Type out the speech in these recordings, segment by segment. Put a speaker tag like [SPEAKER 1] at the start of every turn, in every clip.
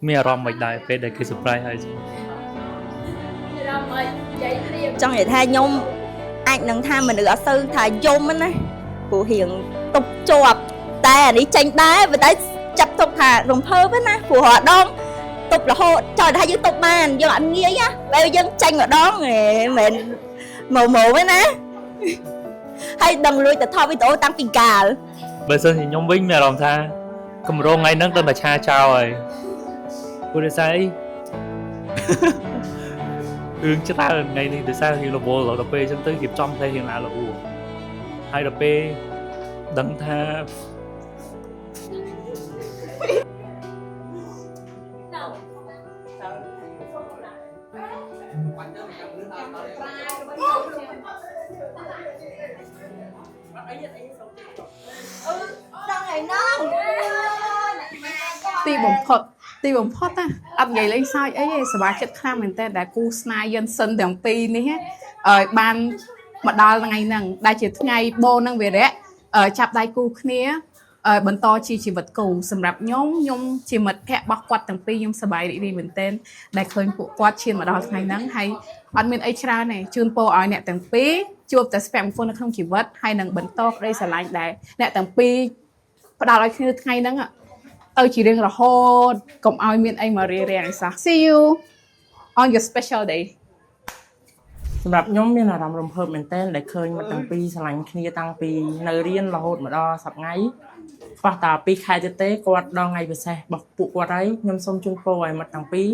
[SPEAKER 1] មានអារម្មណ៍មិនដែរពេលដែលគេ surprise ហើយ
[SPEAKER 2] ចង់និយាយថាខ្ញុំអាចនឹងថាមនុស្សអត់សូវថាយំណាព្រោះរៀងតុបជាប់តែអានេះចេញដែរប៉ុន្តែចាប់ទុកថារំភើបណាព្រោះរដងតុបរហូតចង់ថាយើងតុបបានយើងអត់ងាយណាពេលយើងចេញម្ដងមិនម៉ូទេណាហើយដឹងលួចទៅថតវីដេអូតាំងពីកាល
[SPEAKER 1] បើសិនជាខ្ញុំវិញមានអារម្មណ៍ថាកម្រងថ្ងៃហ្នឹងទៅតែឆាចោលហើយព្រោះដោយសារអីរឿងច្រើនថ្ងៃនេះដោយសារយើងរវល់ដល់ពេលអញ្ចឹងទៅរៀបចំផ្ទៃរៀងឡើងល្អហើយដល់ពេលដឹងថា
[SPEAKER 3] ទីបំផុតណាអត់និយាយលេងសើចអីទេសប្បាយចិត្តខ្លាំងមែនតើដែលគូស្នេហ៍យិនសិនទាំងពីរនេះឲ្យបានមកដល់ថ្ងៃហ្នឹងដែលជាថ្ងៃបូននិងវីរៈចាប់ដៃគូគ្នាបន្តជាជីវិតគូសម្រាប់ខ្ញុំជាមិត្តភក្តិរបស់គាត់ទាំងពីរខ្ញុំសប្បាយរីករាយមែនទែនដែលឃើញពួកគាត់ឈានមកដល់ថ្ងៃហ្នឹងហើយអត់មានអីច្រើនទេជូនពរឲ្យអ្នកទាំងពីរជួបតែសុភមង្គលនៅក្នុងជីវិតហើយនឹងបន្តក្តីស្រឡាញ់ដែលអ្នកទាំងពីរផ្ដល់ឲ្យគ្នាថ្ងៃហ្នឹងទៅជារៀងរហូតកុំឲ្យមានអីមករារាំងអីសោះ See you on your special day
[SPEAKER 4] សម្រាប់ខ្ញុំមានអារម្មណ៍រំភើបមែនទែនដែលឃើញមិត្តទាំងពីរស្រឡាញ់គ្នាតាំងពីនៅរៀនរហូតមកដល់សប្តាហ៍ថ្ងៃខ្វះតែ2ខែទៀតទេគាត់ដល់ថ្ងៃពិសេសរបស់ពួកគាត់ហើយខ្ញុំសូមជូនពរឲ្យមិត្តទាំងពីរ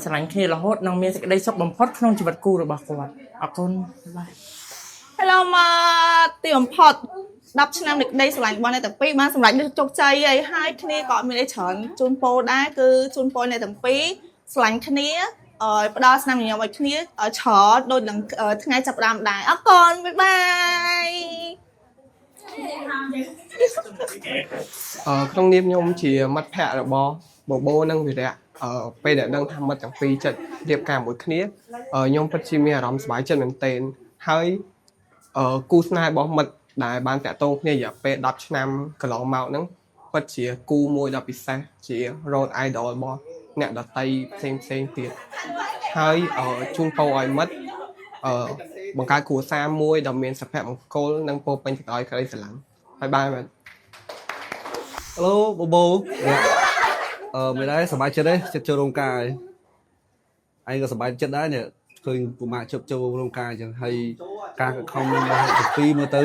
[SPEAKER 4] ស្រឡាញ់គ្នារហូតនិងមានសេចក្តីសុខបំផុតក្នុងជីវិតគូរបស់គាត់អរគុណបាទ
[SPEAKER 2] Hello មកទីបំផុត10ឆ្នាំនៃក្តីស្រឡាញ់របស់អ្នកទាំងពីរបានសម្រេចជោគជ័យហើយគ្នាក៏អត់មានអីច្រើនជូនពរដែរគឺជូនពរអ្នកទាំងពីរស្រឡាញ់គ្នាផ្ដល់ស្នាមញញឹមឲ្យគ្នាច្រើនដូចនឹងថ្ងៃចាប់ផ្ដើមដែរអរគុណបាយបាយ
[SPEAKER 5] ក្នុងនាមខ្ញុំជាមិត្តភក្តិរបស់បបោនិងវីរៈពេលដែលដឹងថាមិត្តទាំងពីរចិត្តរៀបការមួយគ្នាខ្ញុំពិតជាមានអារម្មណ៍សប្បាយចិត្តមែនទែនហើយគូស្នេហ៍របស់មិត្តដែលបានតាក់ទងគ្នារយៈពេល10ឆ្នាំកន្លងមកហ្នឹងពិតជាគូមួយដ៏ពិសេសជា role idol របស់អ្នកដតីផ្សេងទៀតហើយជូនពរឲ្យមិត្តបង្កើតគ្រួសារមួយដ៏មានសុភមង្គលនិងពោរពេញទៅដោយក្តីស្រឡាញ់ហើយបាយមែន
[SPEAKER 6] Hello បបោមិនដែរសប្បាយចិត្តទេចិត្តចូលរោងការឯងក៏សប្បាយចិត្តដែរនេះឃើញពូម៉ាក់ជប់ចូលរោងការអញ្ចឹងហើយការខំរបស់ទាំងពីរមើលទៅ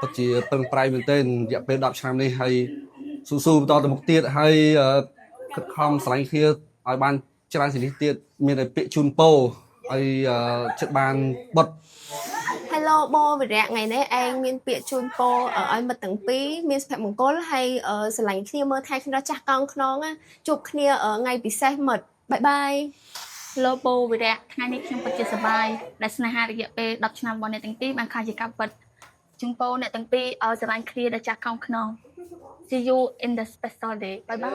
[SPEAKER 6] ពិតជាពឹងប្រែងមែនទែនរយៈពេល10ឆ្នាំនេះហើយស៊ូបន្តទៅមុខទៀតហើយខិតខំស្រឡាញ់គ្នាឲ្យបានច្រើនជាងនេះទៀតមានតែពាក្យជូនពរឲ្យចិត្តបានបុត
[SPEAKER 7] Hello បងវិរៈថ្ងៃនេះឯងមានពាក្យជូនពរឲ្យមិត្តទាំងពីរមានសុភមង្គលហើយស្រឡាញ់គ្នាមើលថែគ្នាចាស់កោងខ្នងជួបគ្នាថ្ងៃពិសេសមិត្តបាយបាយ
[SPEAKER 8] Hello បងវិរៈថ្ងៃនេះខ្ញុំពិតជាសប្បាយដែលស្នេហារយៈពេល10ឆ្នាំរបស់អ្នកទាំងពីរបានក្លាយជាការពិតជូនពរអ្នកទាំងពីរឲ្យស្រឡាញ់គ្នាដល់ចាស់កោងខ្នង See you in the special day បាយបាយ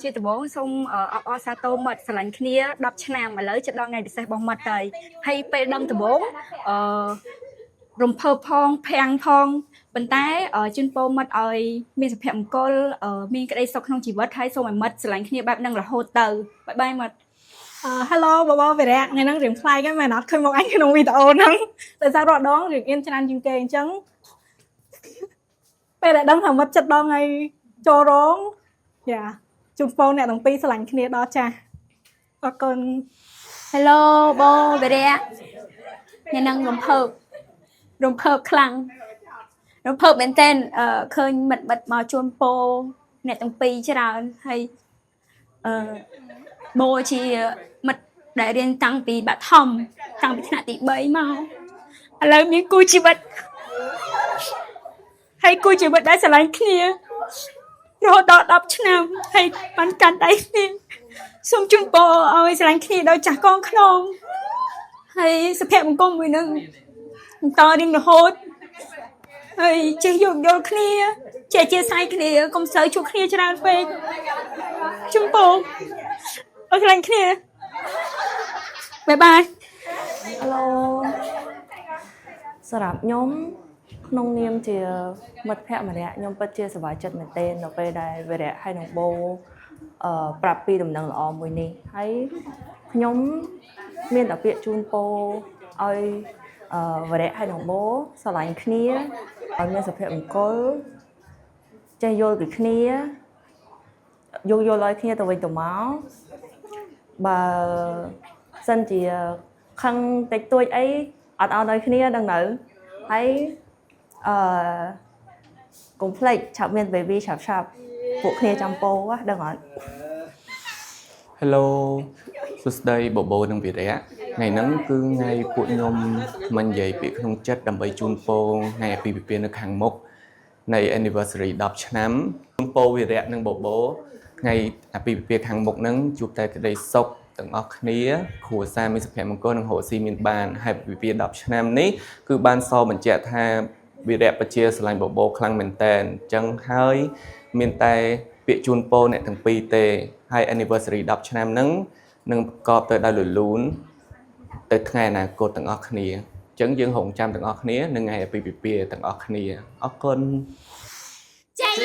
[SPEAKER 8] ជាដំបូងសូមអបអរសាទរមិត្តស្រឡាញ់គ្នា10ឆ្នាំឥឡូវចិត្តដល់ថ្ងៃពិសេសរបស់មិត្តហើយពេលដំបូងរំភើបផងភាំងផងប៉ុន្តែជូនពរមិត្តឲ្យមានសុភមង្គលមានក្តីសុខក្នុងជីវិតហើយសូមឲ្យមិត្តស្រឡាញ់គ្នាបែបហ្នឹងរហូតទៅបាយបាយមិត្ត
[SPEAKER 9] Hello បបោវិរៈថ្ងៃហ្នឹងរៀងខ្លាចហ្នឹងមែនអត់ឃើញមកអញក្នុងវីដេអូហ្នឹងតែសាររត់ដងរៀងអៀនច្រើនជាងគេអញ្ចឹងពេលដែលដឹងថាមិត្តចិត្តដល់ថ្ងៃចូលរោងយ៉ាជូនពរអ្នកទាំងពីរស្រឡាញ់គ្នាដល់ចាស់អរគុណ
[SPEAKER 8] Hello បងវិរៈថ្ងៃហ្នឹងរំភើបខ្លាំងរំភើបមែនទែនឃើញមិត្តមកជូនពរអ្នកទាំងពីរច្រើនហើយបូជាមិត្តដែលរៀនតាំងពីបឋមតាំងពីថ្នាក់ទី3មកឥឡូវមានគូជីវិតហើយគូជីវិតដែលស្រឡាញ់គ្នារហូតដល់10ឆ្នាំហើយបានកាន់ដៃគ្នាសូមជូនពរឲ្យស្រឡាញ់គ្នាដោយចាស់កងខ្នងហើយសុភមង្គលមួយនឹងបន្តរៀងរហូតហើយចេះយោគយល់គ្នាចេះអធ្យាស្រ័យគ្នាកុំសូវជួបគ្នាច្រើនពេកជូនពរឲ្យស្រឡាញ់គ្នាបាយបាយ
[SPEAKER 10] Hello សម្រាប់ខ្ញុំក្នុងនាមជាមិត្តភក្តិម្នាក់ខ្ញុំពិតជាសប្បាយចិត្តមែនទែននៅពេលដែលវីរៈហើយនឹងបូ ប្រាប់ពីដំណឹងល្អមួយនេះហើយខ្ញុំមានតែពាក្យជូនពរឲ្យវរៈហើយនឹងបូស្រឡាញ់គ្នាឲ្យមានសុភមង្គលចេះយល់ពីគ្នាយល់ឲ្យគ្នាទៅវិញទៅមកបើសិនជាខឹងតិចតួចអីអត់ឲ្យគ្នាដឹងនៅហើយកុំភ្លេចឆាប់មាន baby ឆាប់ពួកគ្នាចាំពោដឹងអត់
[SPEAKER 11] Hello សួស្តីបបោនិងវីរៈថ្ងៃហ្នឹងគឺថ្ងៃពួកខ្ញុំមិននិយាយពាក្យក្នុងចិត្តដើម្បីជូនពរថ្ងៃអាពាហ៍ពិពាហ៍នៅខាងមុខនៃ anniversary 10 ឆ្នាំជូនពរវីរៈនិងបបោថ្ងៃអាពាហ៍ពិពាហ៍ខាងមុខហ្នឹងជួបតែក្តីសុខទាំងអស់គ្នាគ្រួសារមានសុភមង្គលនិងរកស៊ីមានបានហើយពិពាហ៍10ឆ្នាំនេះគឺបានសរបញ្ជាក់ថាវីរៈបជាស្រឡាញ់បបោខ្លាំងមែនតើអញ្ចឹងហើយមានតែពាក្យជូនពរអ្នកទាំងពីរទេហើយ anniversary 10 ឆ្នាំហ្នឹងនឹងប្រកបទៅដោយលលូនទៅថ្ងៃអនាគតទាំងអស់គ្នាអញ្ចឹងយើងរងចាំទាំងអស់គ្នានឹងថ្ងៃអាពាហ៍ពិពាហ៍ទាំងអស់គ្នាអរគុណ
[SPEAKER 7] ចេញ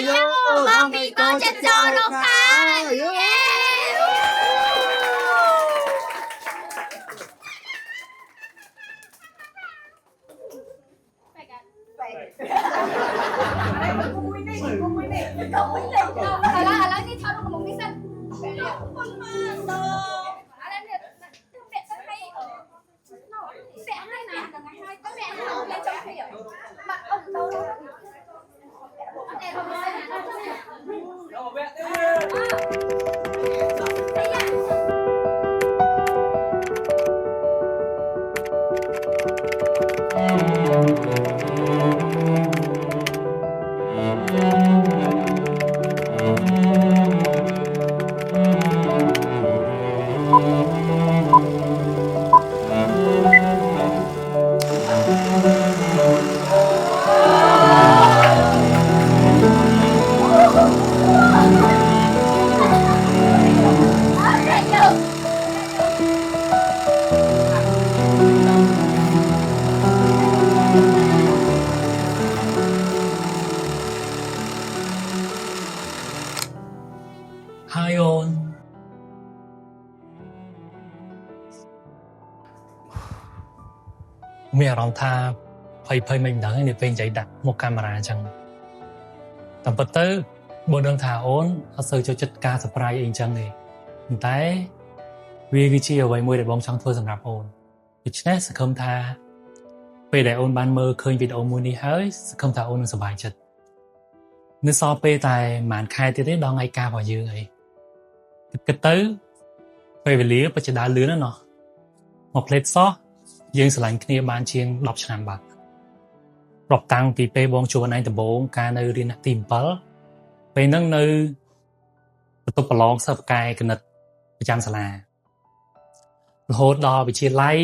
[SPEAKER 7] មកពីកូនចិត្តចូលរកកា
[SPEAKER 1] Hi all មានអារម្មណ៍ថាភ័យមិនដឹងនេះពេលនិយាយដាក់មុខកាមេរ៉ាអញ្ចឹងតែពិតទៅបើដឹងថាអូនអត់សូវចូលចិត្តការ surprise អីអញ្ចឹងទេប៉ុន្តែវាគឺជាអ្វីមួយដែលបងចង់ធ្វើសម្រាប់អូនដូច្នេះសង្ឃឹមថាពេលដែលអូនបានមើលឃើញវីដេអូមួយនេះហើយសង្ឃឹមថាអូននឹងសប្បាយចិត្តនៅសល់ពេលតែប្រហែលខែទៀតទេដល់ថ្ងៃការរបស់យើងអីគិតទៅពេលវេលាពិតជាដើរលឿនណាស់ណោះមកផ្លេតសោះយើងស្រឡាញ់គ្នាបានជាង10ឆ្នាំបាត់រាប់តាំងពីពេលបងជួបអនឯងដំបូងការនៅរៀនទី7ពេលហ្នឹងនៅបន្ទប់ប្រឡងសិស្សផ្កាយគណិតប្រចាំសាលារហូតដល់វិទ្យាល័យ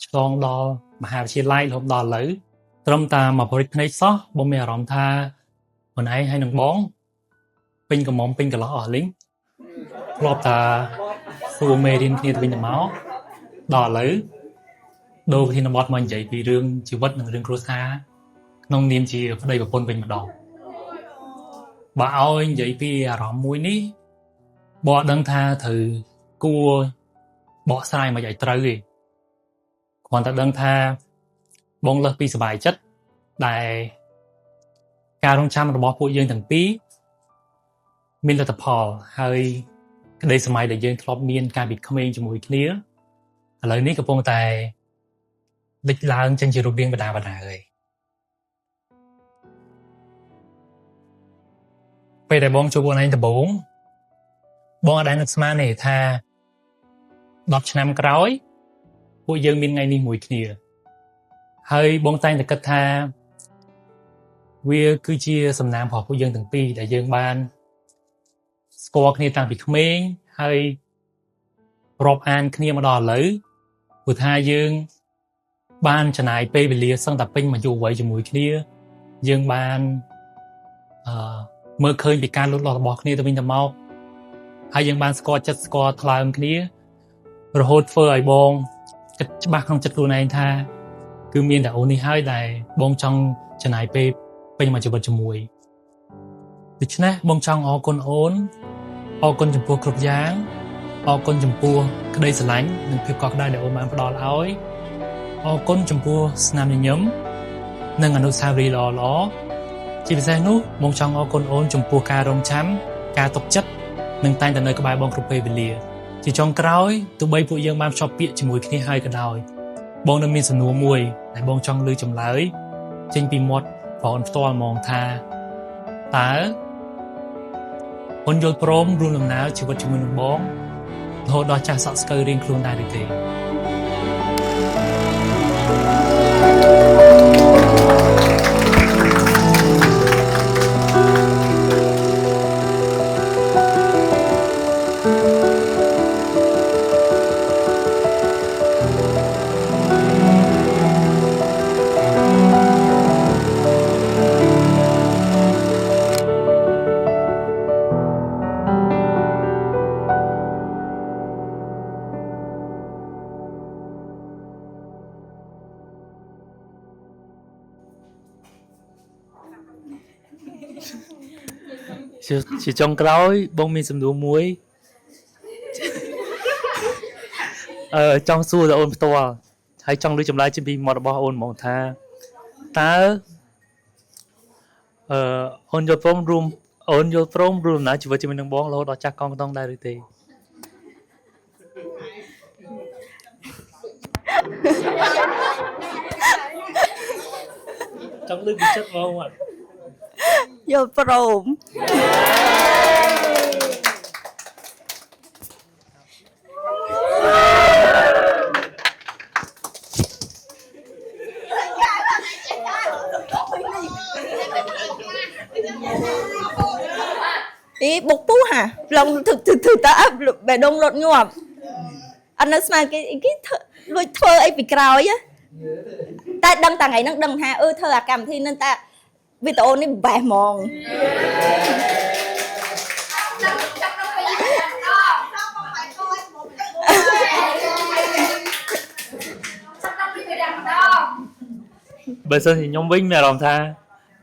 [SPEAKER 1] ឆ្លងដល់មហាវិទ្យាល័យរហូតដល់ឥឡូវត្រឹមតែមកបរិទ្ធភ្នែកសោះបងមានអារម្មណ៍ថាខ្លួនឯងហើយនឹងបងពេញកំមុំពេញកន្លោះអស់លីងធ្លាប់តែសួរមេរៀនគ្នាទៅវិញទៅមកដល់ឥឡូវដូរវិធានបទមកនិយាយពីរឿងជីវិតនិងរឿងគ្រួសារក្នុងនាមជាប្តីប្រពន្ធវិញម្ដងបើឲ្យនិយាយពីអារម្មណ៍មួយនេះបងអត់ដឹងថាត្រូវគួរបកស្រាយមកឲ្យត្រូវទេគ្រាន់តែដឹងថាបងលើសពីសប្បាយចិត្តដែលការរងចាំរបស់ពួកយើងទាំងពីរមានលទ្ធផលហើយក្តីសម័យដែលយើងធ្លាប់មានការពីក្មេងជាមួយគ្នាឥឡូវនេះកំពុងតែលេចឡើងចេញជារូបរាងបដាហើយពេលដែលបងជួបខ្លួនឯងដំបូងបងអត់ដែលនឹកស្មានទេថា10ឆ្នាំក្រោយពួកយើងមានថ្ងៃនេះមួយគ្នាហើយបងតែងតែគិតថាវាគឺជាសំណាងរបស់ពួកយើងទាំងពីរដែលយើងបានស្គាល់គ្នាតាំងពីក្មេងហើយរាប់អានគ្នាមកដល់ឥឡូវព្រោះថាយើងបានចំណាយពេលវេលាសឹងតែពេញមកយុវវ័យជាមួយគ្នាយើងបានមើលឃើញពីការលូតលាស់របស់គ្នាទៅវិញទៅមកហើយយើងបានស្គាល់ចិត្តស្គាល់ថ្លើមគ្នារហូតធ្វើឲ្យបងគិតច្បាស់ក្នុងចិត្តខ្លួនឯងថាគឺមានតែអូននេះហើយដែលបងចង់ចំណាយពេលពេញមកជីវិតជាមួយដូច្នេះបងចង់អរគុណអូន អរគុណចំពោះគ្រប់យ៉ាងអរគុណចំពោះក្តីស្រឡាញ់និងភាពកក់ក្ដៅដែលអូនបានផ្ដល់ឲ្យអរគុណចំពោះស្នាមញញឹមនិងអនុស្សាវរីយ៍ល្អៗជាពិសេសនោះបងចង់អរគុណអូនចំពោះការរងចាំការទុកចិត្តនិងតែងតែនៅក្បែរបងគ្រប់ពេលវេលាជាចុងក្រោយទោះបីពួកយើងបានភ្ជាប់ពាក្យជាមួយគ្នាហើយក៏ដោយបងនៅមានសំណួរមួយដែលបងចង់ឮចម្លើយចេញពីមាត់ប្អូនផ្ទាល់ហ្មងថាតើអូនយល់ព្រមរួមដំណើរជីវិតជាមួយនឹងបងរហូតដល់ចាស់សក់ស្កើរៀងខ្លួនដែរឬទេជាចុងក្រោយបងមានសំណួរមួយចង់សួរដល់អូនផ្ទាល់ហើយចង់ឮចម្លើយចេញពីមាត់របស់អូនហ្មងថាតើអូនយល់ព្រមរួមដំណើរជីវិតជាមួយនឹងបងរហូតដល់ចាស់កងតង់ដែរឬទេចង់ឮពីចិត្តបងអត់
[SPEAKER 2] យល់ព្រមបុកពូហាឡងធ្វើតើបេះដូងលត់ងាប់អត់នៅស្មានគេលួចធ្វើអីពីក្រោយតែដឹងតែថ្ងៃហ្នឹងដឹងថាធ្វើអាកម្មវិធីហ្នឹងតែវីដេអូនេះបេះហ្មងបើសិនជាខ្ញុំវិញមានអារម្មណ៍ថា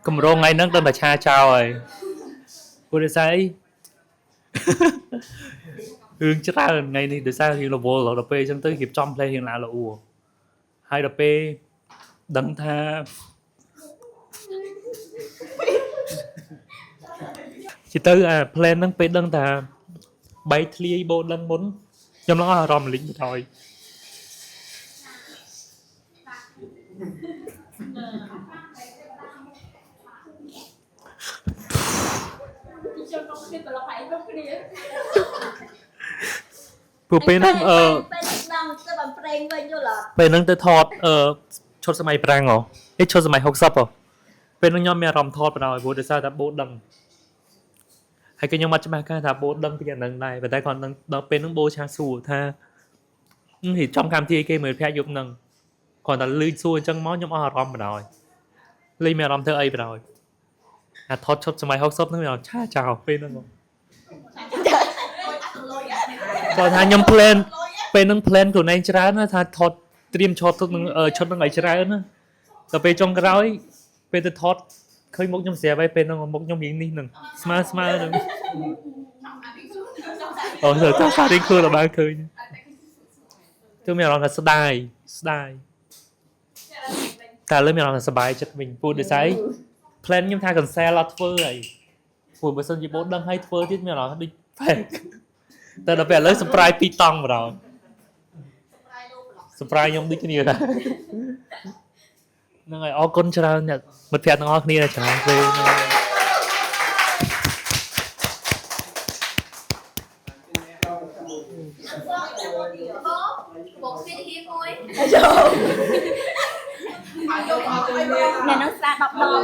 [SPEAKER 2] កម្រងថ្ងៃហ្នឹងទៅតែឆាចោលហើយព្រោះដោយសារអីរឿងច្រើនថ្ងៃនេះដោយសាររៀងរវល់ដល់ពេលអញ្ចឹងទៅរៀបចំផ្លេរៀងឡើងល្អហើយដល់ពេលដឹងថាជាទៅអា plan ហ្នឹងពេលដឹងថាបែកធ្លាយបូនដឹងមុនខ្ញុំឡើងអារម្មណ៍លិចទៅហើយព្រោះពេលហ្នឹងពេលហ្នឹងទៅថតឈុតសម័យប្រាំងឈុតសម័យ60ពេលហ្នឹងខ្ញុំមានអារម្មណ៍ថតបណ្ដោយព្រោះដោយសារតែបូតដឹងហើយក៏ខ្ញុំអត់ច្បាស់ថាបូតដឹងពីយ៉ាងហ្នឹងដែរប៉ុន្តែគាត់នឹងដល់ពេលហ្នឹងបូឆាសួរថាហីចំកម្មវិធីគេមើលភ័ក្រយប់ហ្នឹងគាត់តែលឺសួរអញ្ចឹងមកខ្ញុំអស់អារម្មណ៍បណ្ដោយលេងមានអារម្មណ៍ធ្វើអីបណ្ដោយអាថតឈុតសម័យ60ហ្នឹងវាឆាចោលពេលហ្នឹងគាត់ថាខ្ញុំ plan ពេលហ្នឹង plan ខ្លួនឯងច្រើនណាថាថតត្រៀមឈុតនឹងឈុតនឹងឲ្យច្រើនណាដល់ពេលចុងក្រោយពេលទៅថតឃើញមុខខ្ញុំស្រាប់ហើយពេលហ្នឹងមុខខ្ញុំរៀងនេះនឹងស្មើហ្នឹងទៅថាសារីខ្លួនដល់ឃើញទៅមានអារម្មណ៍ថាស្ដាយតែលើមានអារម្មណ៍ថាសប្បាយចិត្តវិញពូដូចស្អី plan ខ្ញុំថា cancel អត់ធ្វើហើយព្រោះបើសិនជាបូតដឹងឲ្យធ្វើទៀតមានអារម្មណ៍ថាដូច fake តែដល់ពេលឥឡូវ surprise 2តង់បណ្ដោយ surprise ខ្ញុំដូចគ្នាដែរហ្នឹងហើយអរគុណច្រើនអ្នកមិត្តភក្តិទាំងអស់គ្នាច្រើនពេលអ្នកនឹងស្ដាប់10ដង